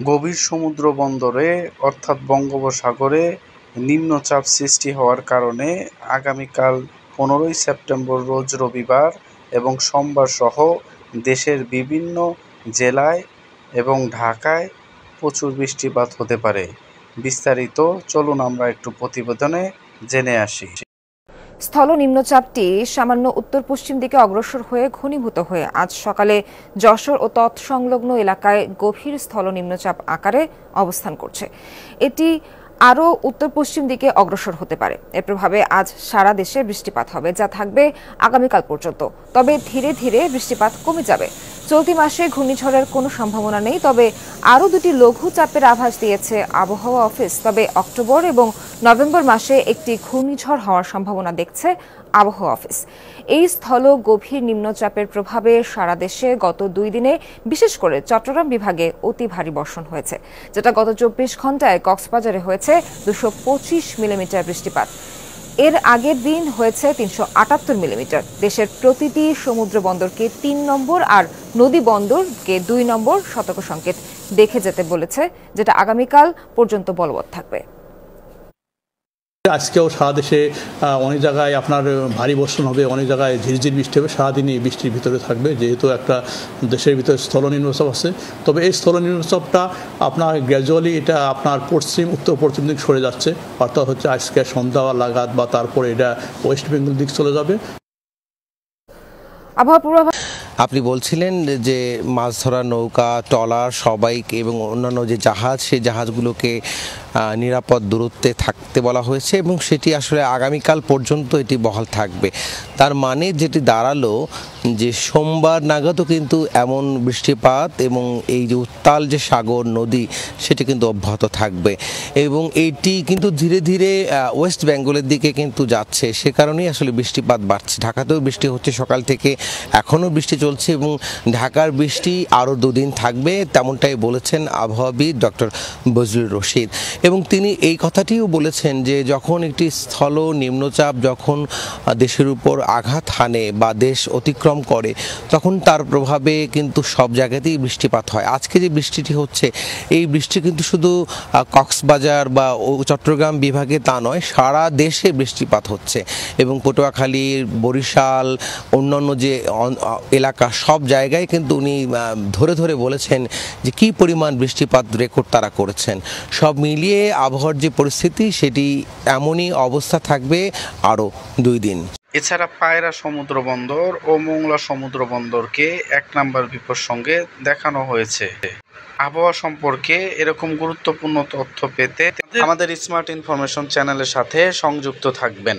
গভীর সমুদ্র বন্দরে অর্থাৎ বঙ্গোপসাগরে নিম্নচাপ সৃষ্টি হওয়ার কারণে আগামীকাল 15ই সেপ্টেম্বর রোজ রবিবার এবং সোমবার সহ দেশের বিভিন্ন জেলায় এবং ঢাকায় প্রচুর বৃষ্টিপাত হতে পারে। বিস্তারিত চলুন আমরা একটু প্রতিবেদনে জেনে আসি। স্থল নিম্নচাপটি সামান্য উত্তর পশ্চিম দিকে অগ্রসর হয়ে ঘনীভূত হয়ে আজ সকালে যশোর ও তৎসংলগ্ন এলাকায় গভীর স্থল নিম্নচাপ আকারে অবস্থান করছে। এটি আরও উত্তর পশ্চিম দিকে অগ্রসর হতে পারে। এর প্রভাবে আজ সারা দেশে বৃষ্টিপাত হবে, যা থাকবে আগামীকাল পর্যন্ত। তবে ধীরে ধীরে বৃষ্টিপাত কমে যাবে। চলতি মাসে ঘূর্ণিঝড়ের কোনো সম্ভাবনা নেই, তবে আরও দুটি লঘু চাপের আভাস দিয়েছে আবহাওয়া অফিস। তবে অক্টোবর এবং নভেম্বর মাসে একটি ঘূর্ণিঝড় হওয়ার সম্ভাবনা দেখছে আবহাওয়া অফিস। এই স্থল গভীর নিম্নচাপের প্রভাবে সারা দেশে গত 2 দিনে বিশেষ করে চট্টগ্রাম বিভাগে অতি ভারী বর্ষণ হয়েছে, যেটা গত 24 ঘন্টায় কক্সবাজারে হয়েছে 225 মিলিমিটার বৃষ্টিপাত। এর আগের দিন হয়েছে 378 মিলিমিটার। দেশের প্রতিটি সমুদ্র বন্দরকে 3 নম্বর আর নদী বন্দরকে 2 নম্বর সতর্ক সংকেত দেখে যেতে বলেছে, যেটা আগামীকাল পর্যন্ত বলবৎ থাকবে। আজকেও সারা দেশে অনেক জায়গায় আপনার ভারী বর্ষণ হবে, অনেক জায়গায় ঝিরঝির বৃষ্টি হবে, সারাদিনই বৃষ্টির ভিতরে থাকবে, যেহেতু একটা দেশের ভিতরে স্থল নিম্নচাপ আছে। তবে এই স্থল নিম্নচাপটা আপনার গ্র্যাজুয়ালি এটা আপনার উত্তর পশ্চিম দিক সরে যাচ্ছে, অর্থাৎ হচ্ছে আজকে সন্ধ্যা লাগাত বা তারপরে এটা ওয়েস্ট বেঙ্গল দিক চলে যাবে। আবহাওয়া পূর্বাভাস। আপনি বলছিলেন যে মাছ ধরার নৌকা, ট্রলার সবাই এবং অন্যান্য যে জাহাজ, সেই জাহাজগুলোকে নিরাপদ দূরত্বে থাকতে বলা হয়েছে এবং সেটি আসলে আগামীকাল পর্যন্ত এটি বহাল থাকবে। তার মানে যেটি দাঁড়ালো যে সোমবার নাগাদও কিন্তু এমন বৃষ্টিপাত এবং এই যে উত্তাল যে সাগর নদী সেটি কিন্তু অব্যাহত থাকবে এবং এইটি কিন্তু ধীরে ধীরে ওয়েস্ট বেঙ্গলের দিকে কিন্তু যাচ্ছে। সে কারণেই আসলে বৃষ্টিপাত বাড়ছে। ঢাকাতেও বৃষ্টি হচ্ছে সকাল থেকে, এখনও বৃষ্টি চলছে এবং ঢাকার বৃষ্টি আরও 2 দিন থাকবে, তেমনটাই বলেছেন আবহাওয়াবিদ ডক্টর বজলুর রশিদ। এবং তিনি এই কথাটিও বলেছেন যে যখন একটি স্থল নিম্নচাপ যখন দেশের উপর আঘাত হানে বা দেশ অতিক্রম করে, তখন তার প্রভাবে কিন্তু সব জায়গাতেই বৃষ্টিপাত হয়। আজকে যে বৃষ্টিটি হচ্ছে, এই বৃষ্টি কিন্তু শুধু কক্সবাজার বা চট্টগ্রাম বিভাগে তা নয়, সারা দেশে বৃষ্টিপাত হচ্ছে এবং পটুয়াখালী, বরিশাল, অন্যান্য যে এলাকা সব জায়গায় কিন্তু উনি ধরে ধরে বলেছেন যে কী পরিমাণ বৃষ্টিপাত রেকর্ড তারা করেছেন। সব মিলিয়ে আবহাওয়ার যে পরিস্থিতি সেটি এমনই অবস্থা থাকবে আরও 2 দিন। এছাড়া পায়রা সমুদ্র বন্দর ও মোংলা সমুদ্র বন্দরকে 1 নম্বর বিপদ সঙ্গে দেখানো হয়েছে। আবহাওয়া সম্পর্কে এরকম গুরুত্বপূর্ণ তথ্য পেতে আমাদের স্মার্ট ইনফরমেশন চ্যানেলের সাথে সংযুক্ত থাকবেন।